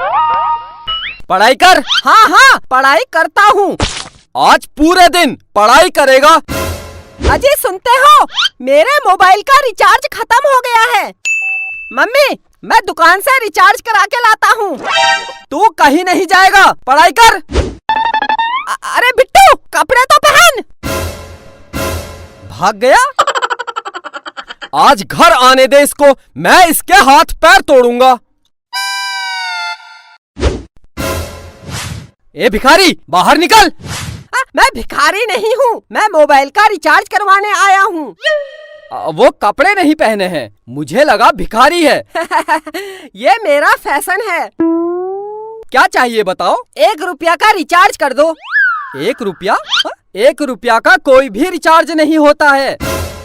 पढ़ाई कर। हाँ हाँ पढ़ाई करता हूँ। आज पूरे दिन पढ़ाई करेगा। अजी सुनते हो, मेरे मोबाइल का रिचार्ज खत्म हो गया है। मम्मी मैं दुकान से रिचार्ज करा के लाता हूँ। तू कहीं नहीं जाएगा, पढ़ाई कर। अरे बिट्टू कपड़े तो पहन। भाग गया। आज घर आने दे इसको, मैं इसके हाथ पैर तोड़ूंगा। ए भिखारी बाहर निकल। मैं भिखारी नहीं हूँ, मैं मोबाइल का रिचार्ज करवाने आया हूँ। वो कपड़े नहीं पहने हैं, मुझे लगा भिखारी है। ये मेरा फैशन है। क्या चाहिए बताओ। 1 रुपया का रिचार्ज कर दो। 1 रुपया? 1 रुपया का कोई भी रिचार्ज नहीं होता है।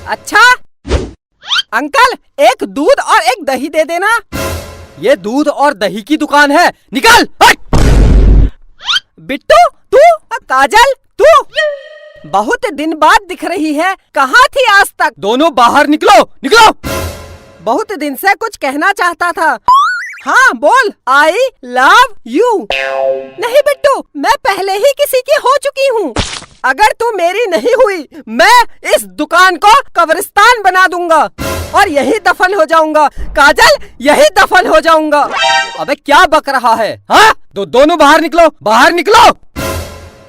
अच्छा अंकल, एक दूध और एक दही दे देना। ये दूध और दही की दुकान है, निकल। बिट्टू तू, काजल तू, बहुत दिन बाद दिख रही है, कहाँ थी आज तक? दोनों बाहर निकलो, निकलो। बहुत दिन से कुछ कहना चाहता था। हाँ बोल। आई लव यू। नहीं बिट्टू, मैं पहले ही किसी की हो चुकी हूँ। अगर तू मेरी नहीं हुई, मैं इस दुकान को कब्रिस्तान बना दूंगा और यही दफन हो जाऊंगा। काजल यही दफन हो जाऊंगा। अबे क्या बक रहा है? हाँ दोनों बाहर निकलो, बाहर निकलो।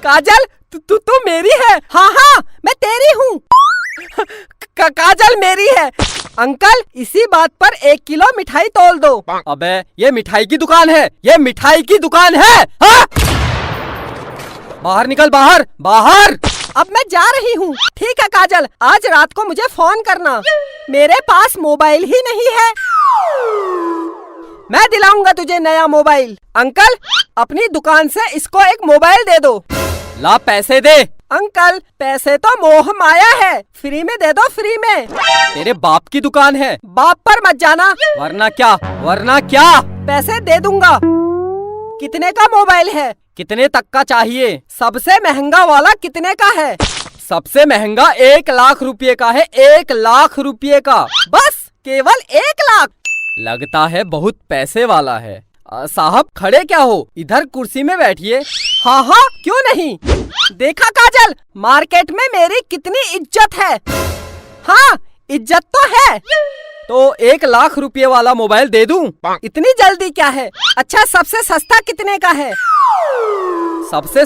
काजल तू मेरी है। हाँ हाँ मैं तेरी हूँ। काजल मेरी है। अंकल इसी बात पर 1 किलो मिठाई तोल दो। अबे ये मिठाई की दुकान है, ये मिठाई की दुकान है। हाँ? बाहर निकल, बाहर बाहर। अब मैं जा रही हूँ। ठीक है काजल, आज रात को मुझे फोन करना। मेरे पास मोबाइल ही नहीं है। मैं दिलाऊंगा तुझे नया मोबाइल। अंकल अपनी दुकान से इसको एक मोबाइल दे दो। ला पैसे दे। अंकल पैसे तो मोह माया है, फ्री में दे दो, फ्री में। तेरे बाप की दुकान है, बाप पर मत जाना। वरना क्या, वरना क्या। पैसे दे दूंगा। कितने का मोबाइल है? कितने तक का चाहिए? सबसे महंगा वाला कितने का है? सबसे महंगा 1 लाख रुपए का है, 1 लाख रुपए का। बस केवल 1 लाख? लगता है बहुत पैसे वाला है। साहब खड़े क्या हो, इधर कुर्सी में बैठिए। हाँ हाँ क्यों नहीं। देखा काजल, मार्केट में मेरी कितनी इज्जत है। हाँ इज्जत तो है। तो 1 लाख रुपए वाला मोबाइल दे दूं? इतनी जल्दी क्या है? अच्छा सबसे सस्ता कितने का है? सबसे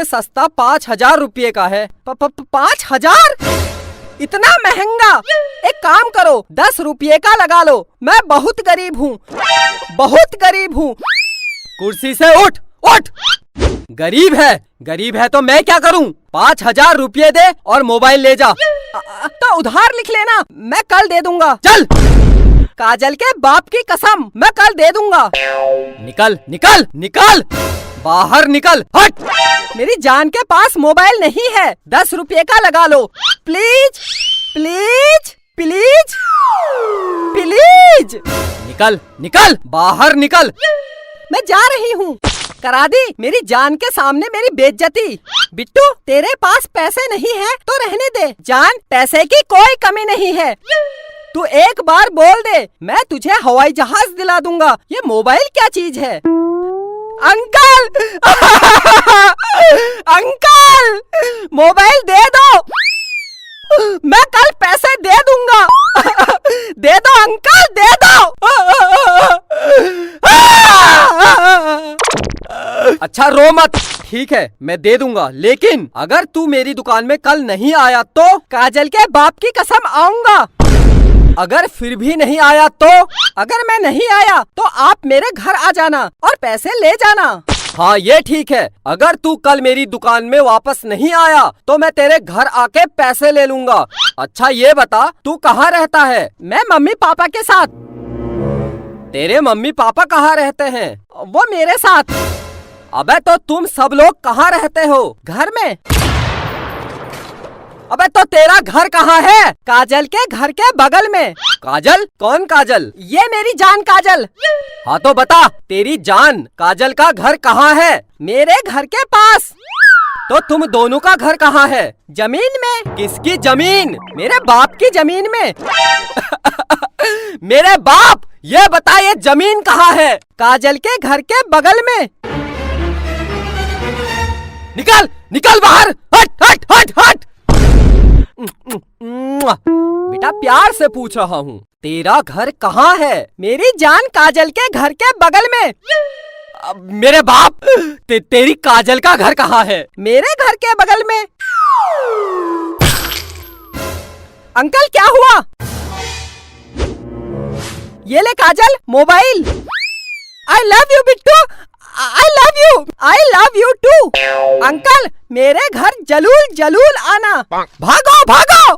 सस्ता 5,000 रुपए का है। 5,000? इतना महंगा? एक काम करो 10 रुपये का लगा लो। मैं बहुत गरीब हूँ, बहुत गरीब हूँ। कुर्सी से उठ, उठ। गरीब है तो मैं क्या करूँ? 5,000 रुपये दे और मोबाइल ले जा। तो उधार लिख लेना, मैं कल दे दूंगा। चल। काजल के बाप की कसम, मैं कल दे दूंगा। निकल निकल निकल, बाहर निकल, हट। मेरी जान के पास मोबाइल नहीं है, 10 रुपये का लगा लो। Please please please please. निकल निकल, बाहर निकल। मैं जा रही हूँ। करा दी मेरी जान के सामने मेरी बेइज्जती। बिट्टू तेरे पास पैसे नहीं है तो रहने दे। जान पैसे की कोई कमी नहीं है। तू एक बार बोल दे, मैं तुझे हवाई जहाज दिला दूंगा। ये मोबाइल क्या चीज है? अंकल अंकल मोबाइल दे दो, मैं कल पैसे दे दूंगा। दे दो अंकल, दे दो। अच्छा रो मत, ठीक है मैं दे दूंगा, लेकिन अगर तू मेरी दुकान में कल नहीं आया तो? काजल के बाप की कसम आऊंगा। अगर फिर भी नहीं आया तो? अगर मैं नहीं आया तो आप मेरे घर आ जाना और पैसे ले जाना। हाँ ये ठीक है। अगर तू कल मेरी दुकान में वापस नहीं आया तो मैं तेरे घर आके पैसे ले लूंगा। अच्छा ये बता तू कहाँ रहता है? मैं मम्मी पापा के साथ। तेरे मम्मी पापा कहाँ रहते हैं? वो मेरे साथ। अबे तो तुम सब लोग कहाँ रहते हो? घर में। अबे तो तेरा घर कहाँ है? काजल के घर के बगल में। काजल? कौन काजल? ये मेरी जान काजल। हाँ तो बता, तेरी जान काजल का घर कहाँ है? मेरे घर के पास। तो तुम दोनों का घर कहाँ है? जमीन में। किसकी जमीन? मेरे बाप की जमीन में। मेरे बाप? ये बता ये जमीन कहाँ है? काजल के घर के बगल में। निकल निकल बाहर, हट हट हट हट। बेटा प्यार से पूछ रहा हूँ, तेरा घर कहाँ है? मेरी जान काजल के घर के बगल में। मेरे बाप, तेरी काजल का घर कहाँ है? मेरे घर के बगल में। अंकल क्या हुआ? ये ले Kajal, mobile. I love you Bittu, I love you, I love you too. Uncle मेरे घर जलूल जलूल आना। भागो भागो।